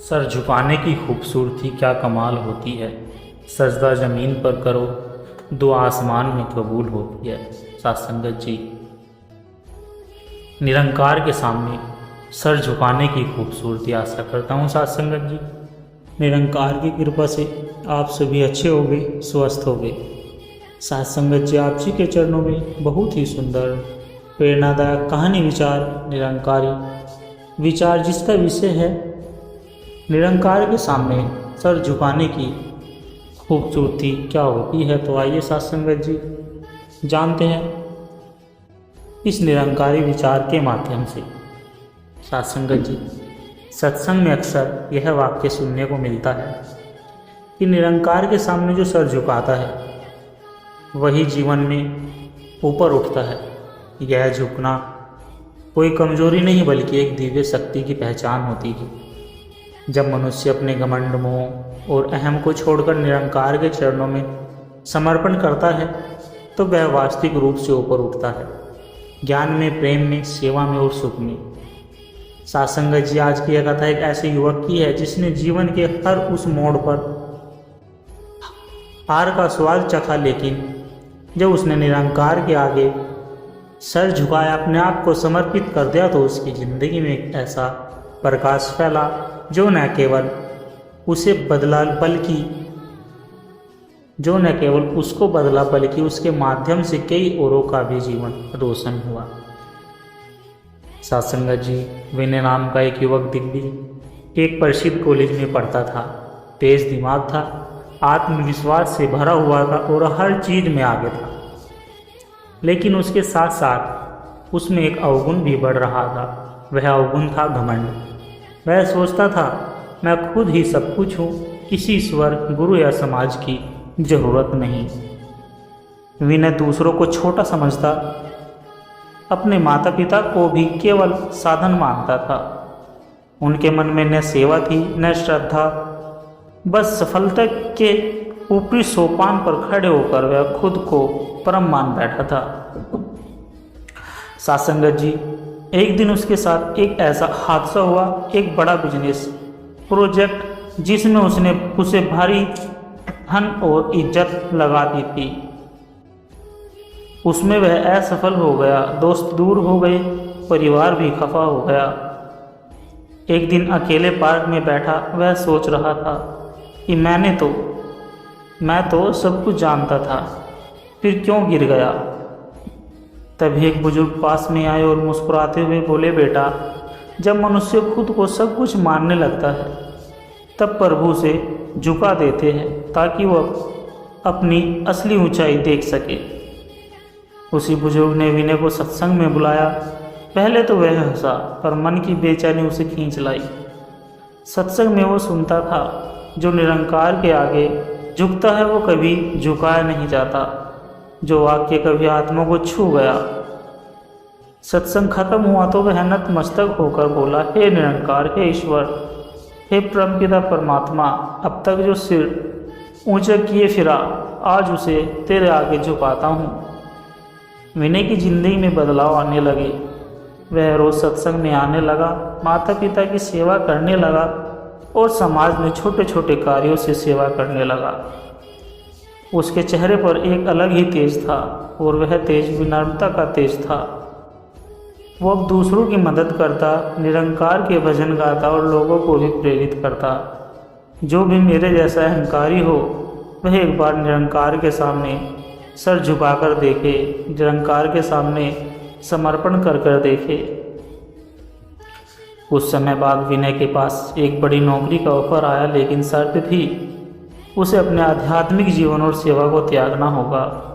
Sir झुकाने की खूबसूरती क्या कमाल होती है। सजदा ज़मीन पर करो, दुआ आसमान में कबूल होती है। साथ संगत जी, निरंकार के सामने सर झुकाने की खूबसूरती आशा करता हूँ। साथ संगत जी, निरंकार की कृपा से आप सभी अच्छे होंगे, स्वस्थ होंगे। साथ संगत जी, आप जी के चरणों में बहुत ही सुंदर प्रेरणादायक कहानी विचार निरंकारी विचार, जिसका विषय है निरंकार के सामने सर झुकाने की खूबसूरती क्या होती है। तो आइए साथ संगत जी जानते हैं इस निरंकारी विचार के माध्यम से। साथ संगत जी, सत्संग में अक्सर यह वाक्य सुनने को मिलता है कि निरंकार के सामने जो सर झुकाता है वही जीवन में ऊपर उठता है। यह झुकना कोई कमजोरी नहीं बल्कि एक दिव्य शक्ति की पहचान होती है। जब मनुष्य अपने घमंड, मोह और अहम को छोड़कर निरंकार के चरणों में समर्पण करता है तो वह वास्तविक रूप से ऊपर उठता है, ज्ञान में, प्रेम में, सेवा में और सुख में। साथ संगत जी, आज की यह कथा एक ऐसे युवक की है जिसने जीवन के हर उस मोड़ पर हार का स्वाद चखा, लेकिन जब उसने निरंकार के आगे सर झुकाया, अपने आप को समर्पित कर दिया, तो उसकी ज़िंदगी में एक ऐसा प्रकाश फैला जो न केवल उसको बदला बल्कि उसके माध्यम से कई औरों का भी जीवन रोशन हुआ। साथ संगत जी, विनय नाम का एक युवक दिल्ली के एक प्रसिद्ध कॉलेज में पढ़ता था। तेज दिमाग था, आत्मविश्वास से भरा हुआ था और हर चीज में आगे था। लेकिन उसके साथ साथ उसमें एक अवगुण भी बढ़ रहा था। वह अवगुण था घमंड। वह सोचता था, मैं खुद ही सब कुछ हूँ, किसी ईश्वर, गुरु या समाज की जरूरत नहीं। विनय दूसरों को छोटा समझता, अपने माता पिता को भी केवल साधन मानता था। उनके मन में न सेवा थी न श्रद्धा, बस सफलता के ऊपरी सोपान पर खड़े होकर वह खुद को परम मान बैठा था। साथ संगत जी, एक दिन उसके साथ एक ऐसा हादसा हुआ, एक बड़ा बिजनेस प्रोजेक्ट जिसमें उसे भारी धन और इज्जत लगा दी थी, उसमें वह असफल हो गया। दोस्त दूर हो गए, परिवार भी खफा हो गया। एक दिन अकेले पार्क में बैठा वह सोच रहा था कि मैं तो सब कुछ जानता था, फिर क्यों गिर गया। तभी एक बुजुर्ग पास में आए और मुस्कुराते हुए बोले, बेटा, जब मनुष्य खुद को सब कुछ मानने लगता है तब प्रभु से झुका देते हैं ताकि वह अपनी असली ऊंचाई देख सके। उसी बुजुर्ग ने विनय को सत्संग में बुलाया। पहले तो वह हंसा, पर मन की बेचैनी उसे खींच लाई। सत्संग में वो सुनता था, जो निरंकार के आगे झुकता है वो कभी झुकाया नहीं जाता। जो वाक्य कभी आत्मा को छू गया। सत्संग खत्म हुआ तो वह नतमस्तक होकर बोला, हे निरंकार, हे ईश्वर, हे परमपिता परमात्मा, अब तक जो सिर ऊंचा किए फिरा, आज उसे तेरे आगे झुकाता हूँ। विनय की जिंदगी में बदलाव आने लगे। वह रोज सत्संग में आने लगा, माता पिता की सेवा करने लगा और समाज में छोटे छोटे कार्यों से सेवा करने लगा। उसके चेहरे पर एक अलग ही तेज था और वह तेज विनम्रता का तेज था। वो अब दूसरों की मदद करता, निरंकार के भजन गाता और लोगों को भी प्रेरित करता। जो भी मेरे जैसा अहंकारी हो वह एक बार निरंकार के सामने सर झुकाकर देखे, निरंकार के सामने समर्पण कर देखे। कुछ समय बाद विनय के पास एक बड़ी नौकरी का ऑफर आया, लेकिन शर्त थी, उसे अपने आध्यात्मिक जीवन और सेवा को त्यागना होगा।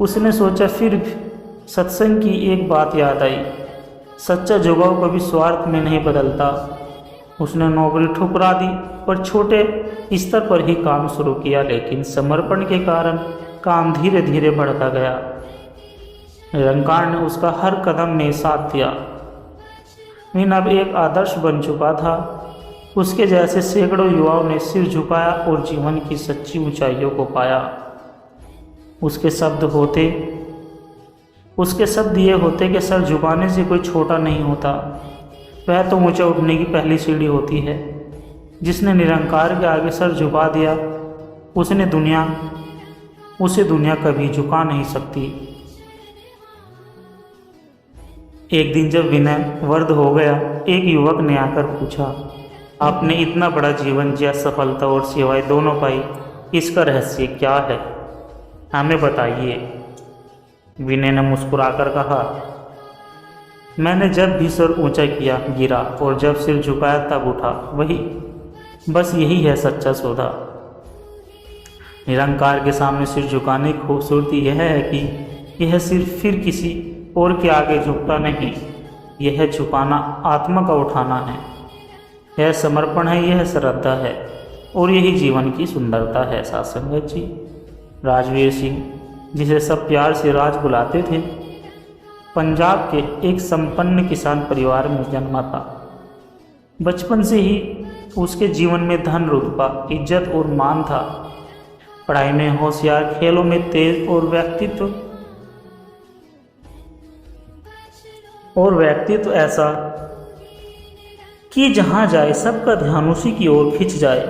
उसने सोचा, फिर सत्संग की एक बात याद आई, सच्चा झुकाव कभी स्वार्थ में नहीं बदलता। उसने नौकरी ठुकरा दी और छोटे स्तर पर ही काम शुरू किया, लेकिन समर्पण के कारण काम धीरे धीरे बढ़ता गया। निरंकार ने उसका हर कदम में साथ दिया। विनय अब एक आदर्श बन चुका था। उसके जैसे सैकड़ों युवाओं ने सिर झुकाया और जीवन की सच्ची ऊंचाइयों को पाया। उसके शब्द ये होते कि सर झुकाने से कोई छोटा नहीं होता, वह तो ऊंचा उठने की पहली सीढ़ी होती है। जिसने निरंकार के आगे सर झुका दिया उसे दुनिया कभी झुका नहीं सकती। एक दिन जब विनय वृद्ध हो गया, एक युवक ने आकर पूछा, आपने इतना बड़ा जीवन जिया, सफलता और सेवाएं दोनों पाई, इसका रहस्य क्या है, हमें बताइए। विनय ने मुस्कुराकर कहा, मैंने जब भी सिर ऊंचा किया गिरा, और जब सिर झुकाया तब उठा, बस यही है सच्चा सौदा। निरंकार के सामने सिर झुकाने की खूबसूरती यह है कि यह सिर्फ फिर किसी और के आगे झुकता नहीं, यह झुकाना आत्मा का उठाना है, यह समर्पण है, यह श्रद्धा है, और यही जीवन की सुंदरता है। साथ संगत जी, राजवीर सिंह, जिसे सब प्यार से राज बुलाते थे, पंजाब के एक संपन्न किसान परिवार में जन्मा था। बचपन से ही उसके जीवन में धन रुतबा, इज्जत और मान था। पढ़ाई में होशियार, खेलों में तेज और व्यक्तित्व ऐसा कि जहाँ जाए सबका ध्यान उसी की ओर खिंच जाए।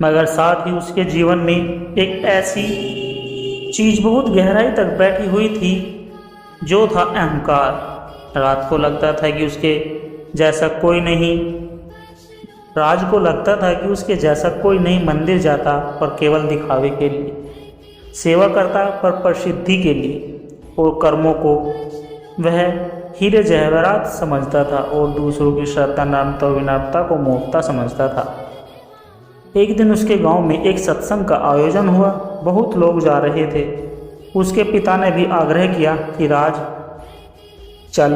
मगर साथ ही उसके जीवन में एक ऐसी चीज बहुत गहराई तक बैठी हुई थी, जो था अहंकार। राज को लगता था कि उसके जैसा कोई नहीं मंदिर जाता पर केवल दिखावे के लिए, सेवा करता पर प्रसिद्धि के लिए, और कर्मों को वह हीरे जवाहरात समझता था और दूसरों की श्रद्धा, नम्रता और विनम्रता को मूर्खता समझता था। एक दिन उसके गांव में एक सत्संग का आयोजन हुआ। बहुत लोग जा रहे थे। उसके पिता ने भी आग्रह किया कि राज चल,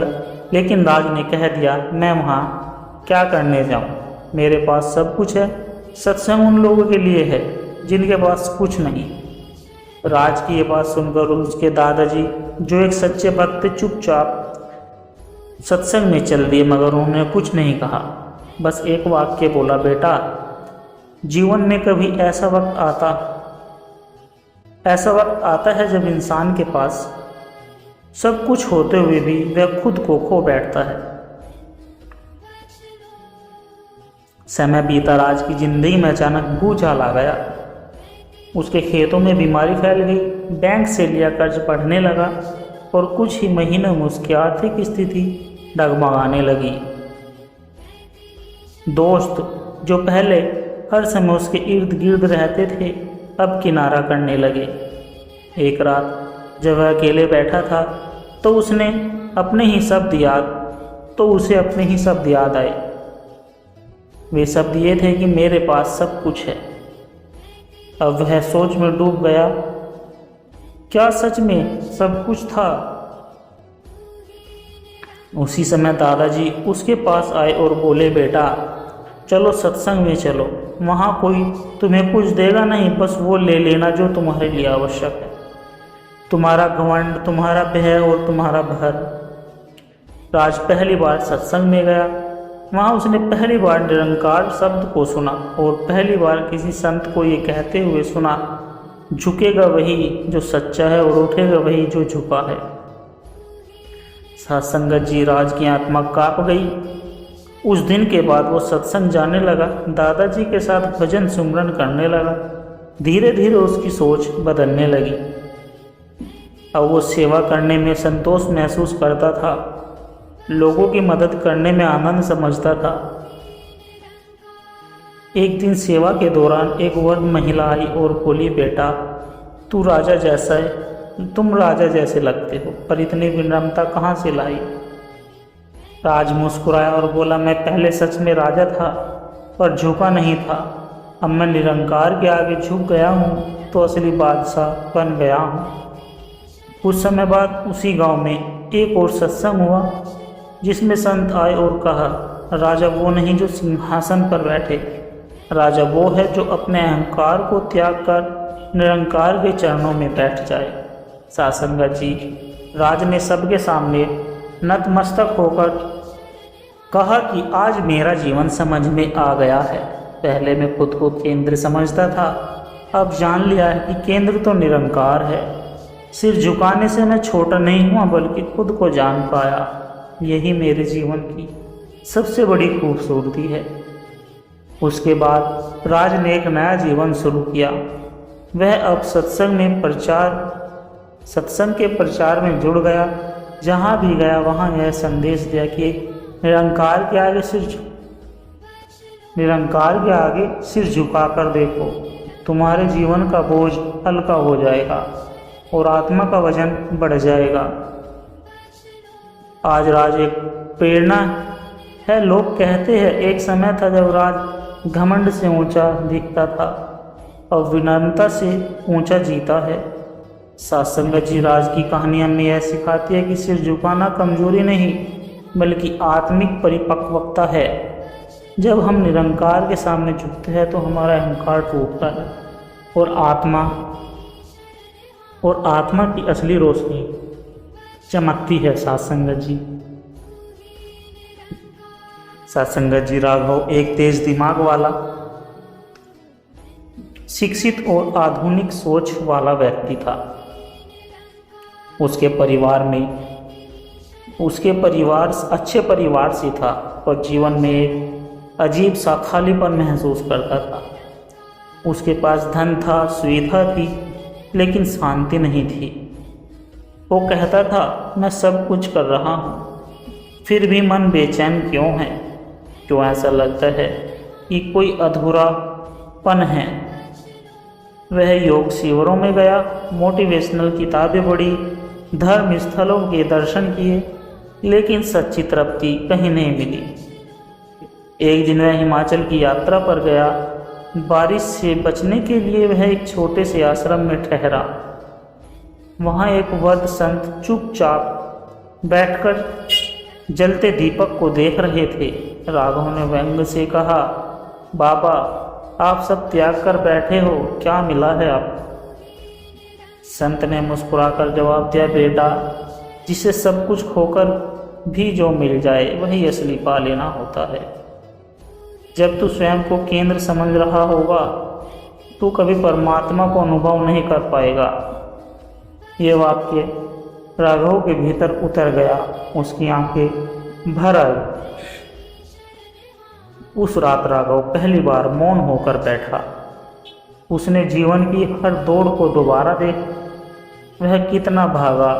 लेकिन राज ने कह दिया, मैं वहाँ क्या करने जाऊँ, मेरे पास सब कुछ है। सत्संग उन लोगों के लिए है जिनके पास कुछ नहीं। राज की ये बात सुनकर उसके दादाजी, जो एक सच्चे भक्त, चुपचाप सत्संग में चल दिए, मगर उन्होंने कुछ नहीं कहा। बस एक वाक्य बोला, बेटा, जीवन में कभी ऐसा वक्त आता है जब इंसान के पास सब कुछ होते हुए भी वह खुद को खो बैठता है। समय बीता, राज की जिंदगी में अचानक भूचाल आ गया। उसके खेतों में बीमारी फैल गई, बैंक से लिया कर्ज बढ़ने लगा, और कुछ ही महीनों में उसकी आर्थिक स्थिति डगमगाने लगी। दोस्त जो पहले हर समय उसके इर्द गिर्द रहते थे, अब किनारा करने लगे। एक रात जब वह अकेले बैठा था तो उसे अपने ही शब्द याद आए। वे शब्द ये थे कि मेरे पास सब कुछ है। अब वह सोच में डूब गया, क्या सच में सब कुछ था? उसी समय दादाजी उसके पास आए और बोले, बेटा चलो सत्संग में चलो, वहाँ कोई तुम्हें कुछ देगा नहीं, बस वो ले लेना जो तुम्हारे लिए आवश्यक है, तुम्हारा घमंड, तुम्हारा भय और तुम्हारा भर। राज पहली बार सत्संग में गया। वहाँ उसने पहली बार निरंकार शब्द को सुना और पहली बार किसी संत को ये कहते हुए सुना, झुकेगा वही जो सच्चा है और उठेगा वही जो झुका है। साथ संगत जी, राज की आत्मा कांप गई। उस दिन के बाद वो सत्संग जाने लगा, दादाजी के साथ भजन सुमरन करने लगा। धीरे धीरे उसकी सोच बदलने लगी। अब वो सेवा करने में संतोष महसूस करता था, लोगों की मदद करने में आनंद समझता था। एक दिन सेवा के दौरान एक वृद्ध महिला आई और बोली, बेटा तुम राजा जैसे लगते हो, पर इतनी विनम्रता कहाँ से लाई? राज मुस्कुराया और बोला, मैं पहले सच में राजा था पर झुका नहीं था। अब मैं निरंकार के आगे झुक गया हूँ तो असली बादशाह बन गया हूँ। कुछ समय बाद उसी गांव में एक और सत्संग हुआ, जिसमें संत आए और कहा, राजा वो नहीं जो सिंहासन पर बैठे, राजा वो है जो अपने अहंकार को त्याग कर निरंकार के चरणों में बैठ जाए। सासंगत जी, राज ने सबके सामने नतमस्तक होकर कहा कि आज मेरा जीवन समझ में आ गया है। पहले मैं खुद को केंद्र समझता था, अब जान लिया है कि केंद्र तो निरंकार है। सिर झुकाने से मैं छोटा नहीं हुआ बल्कि खुद को जान पाया। यही मेरे जीवन की सबसे बड़ी खूबसूरती है। उसके बाद राज ने एक नया जीवन शुरू किया। वह अब सत्संग के प्रचार में जुड़ गया। जहाँ भी गया वहाँ यह संदेश दिया कि निरंकार के आगे सिर झुकाकर देखो, तुम्हारे जीवन का बोझ हल्का हो जाएगा और आत्मा का वजन बढ़ जाएगा। आज राज एक प्रेरणा है। लोग कहते हैं एक समय था जब राज घमंड से ऊंचा दिखता था और विनम्रता से ऊंचा जीता है। सत्संगत जी राज की कहानी हमें यह सिखाती है कि सिर झुकाना कमजोरी नहीं बल्कि आत्मिक परिपक्वता है। जब हम निरंकार के सामने झुकते हैं तो हमारा अहंकार टूटता है और आत्मा की असली रोशनी चमकती है। सत्संगत जी राघव एक तेज दिमाग वाला, शिक्षित और आधुनिक सोच वाला व्यक्ति था। उसके परिवार अच्छे परिवार से था और जीवन में एक अजीब सा खालीपन महसूस करता था। उसके पास धन था, सुविधा थी, लेकिन शांति नहीं थी। वो कहता था मैं सब कुछ कर रहा हूँ, फिर भी मन बेचैन क्यों है? क्यों ऐसा लगता है कि कोई अधूरापन है? वह योग शिविरों में गया, मोटिवेशनल किताबें पढ़ी, धर्म स्थलों के दर्शन किए, लेकिन सच्ची तृप्ति कहीं नहीं मिली। एक दिन वह हिमाचल की यात्रा पर गया। बारिश से बचने के लिए वह एक छोटे से आश्रम में ठहरा। वहाँ एक वृद्ध संत चुपचाप बैठकर जलते दीपक को देख रहे थे। राघव ने व्यंग से कहा, बाबा आप सब त्याग कर बैठे हो, क्या मिला है आपको? संत ने मुस्कुराकर जवाब दिया, बेटा जिसे सब कुछ खोकर भी जो मिल जाए वही असली पा लेना होता है। जब तू स्वयं को केंद्र समझ रहा होगा तो कभी परमात्मा को अनुभव नहीं कर पाएगा। ये वाक्य राघव के भीतर उतर गया। उसकी आंखें भर आई। उस रात राघव पहली बार मौन होकर बैठा। उसने जीवन की हर दौड़ को दोबारा देखा। वह कितना भागा,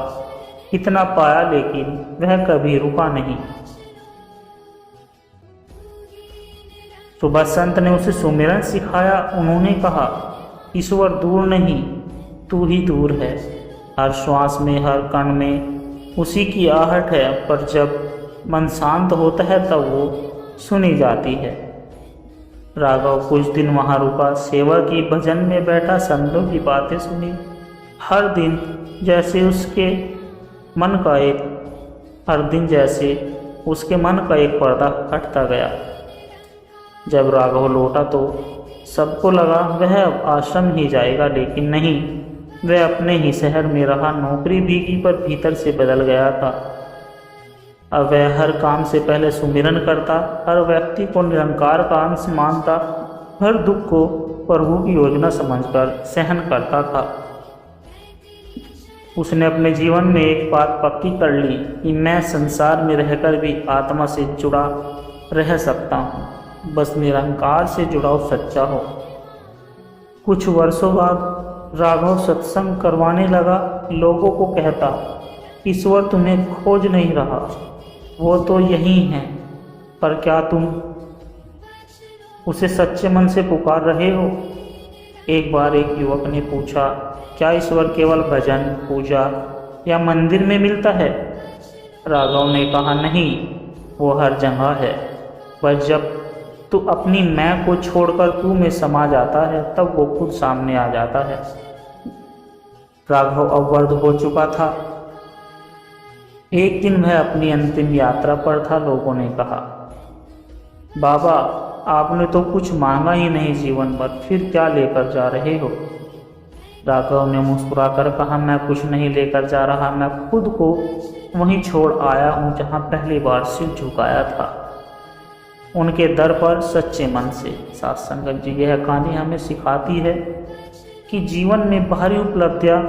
कितना पाया, लेकिन वह कभी रुका नहीं। सुबह संत ने उसे सुमिरन सिखाया। उन्होंने कहा, ईश्वर दूर नहीं, तू ही दूर है। हर श्वास में, हर कण में उसी की आहट है, पर जब मन शांत होता है तब वो सुनी जाती है। राघव कुछ दिन वहाँ रुका, सेवा की, भजन में बैठा, संतों की बातें सुनी। हर दिन जैसे उसके मन का एक पर्दा हटता गया। जब राघव लौटा तो सबको लगा वह अब आश्रम ही जाएगा, लेकिन नहीं, वह अपने ही शहर में रहा। नौकरी भीगी पर भीतर से बदल गया था। अब वह हर काम से पहले सुमिरन करता, हर व्यक्ति को निरंकार का अंश मानता, हर दुख को प्रभु की योजना समझकर सहन करता था। उसने अपने जीवन में एक बात पक्की कर ली कि मैं संसार में रहकर भी आत्मा से जुड़ा रह सकता हूँ, बस निरंकार से जुड़ाव सच्चा हो। कुछ वर्षों बाद राघव सत्संग करवाने लगा। लोगों को कहता, ईश्वर तुम्हें खोज नहीं रहा, वो तो यही है, पर क्या तुम उसे सच्चे मन से पुकार रहे हो? एक बार एक युवक ने पूछा, क्या ईश्वर केवल भजन, पूजा या मंदिर में मिलता है? राघव ने कहा, नहीं, वो हर जगह है, पर जब तू अपनी मैं को छोड़कर तू में समा जाता है तब वो खुद सामने आ जाता है। राघव अब वृद्ध हो चुका था। एक दिन वह अपनी अंतिम यात्रा पर था। लोगों ने कहा, बाबा आपने तो कुछ मांगा ही नहीं जीवन भर, फिर क्या लेकर जा रहे हो? राघव ने मुस्कुराकर कहा, मैं कुछ नहीं लेकर जा रहा, मैं खुद को वहीं छोड़ आया हूँ जहाँ पहली बार सिर झुकाया था, उनके दर पर सच्चे मन से। साथ संगत जी, यह कहानी हमें सिखाती है कि जीवन में बाहरी उपलब्धियाँ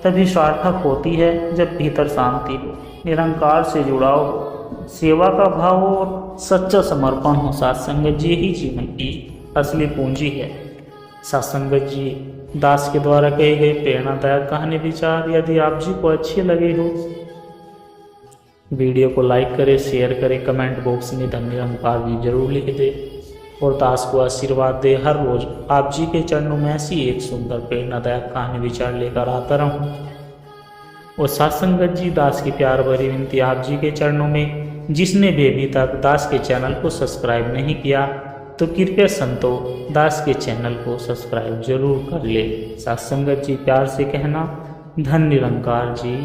तभी सार्थक होती है जब भीतर शांति हो, निरंकार से जुड़ाव हो, सेवा का भाव हो और सच्चा समर्पण हो। साथ संगत जी, यही जीवन की असली पूंजी है। सत्संगत जी दास के द्वारा कहे गए प्रेरणादायक कहानी विचार यदि आप जी को अच्छे लगे हो, वीडियो को लाइक करें, शेयर करें, कमेंट बॉक्स में धन्य निरंकार जी जरूर लिख दें और दास को आशीर्वाद दे। हर रोज आप जी के चरणों में ऐसी एक सुंदर प्रेरणादायक कहानी विचार लेकर आता रहूं। और सत्संगत जी दास की प्यार भरी विनती आप जी के चरणों में, जिसने भी अभी तक दास के चैनल को सब्सक्राइब नहीं किया तो कृपया संतो दास के चैनल को सब्सक्राइब जरूर कर ले। सत्संगत जी प्यार से कहना, धन्य निरंकार जी।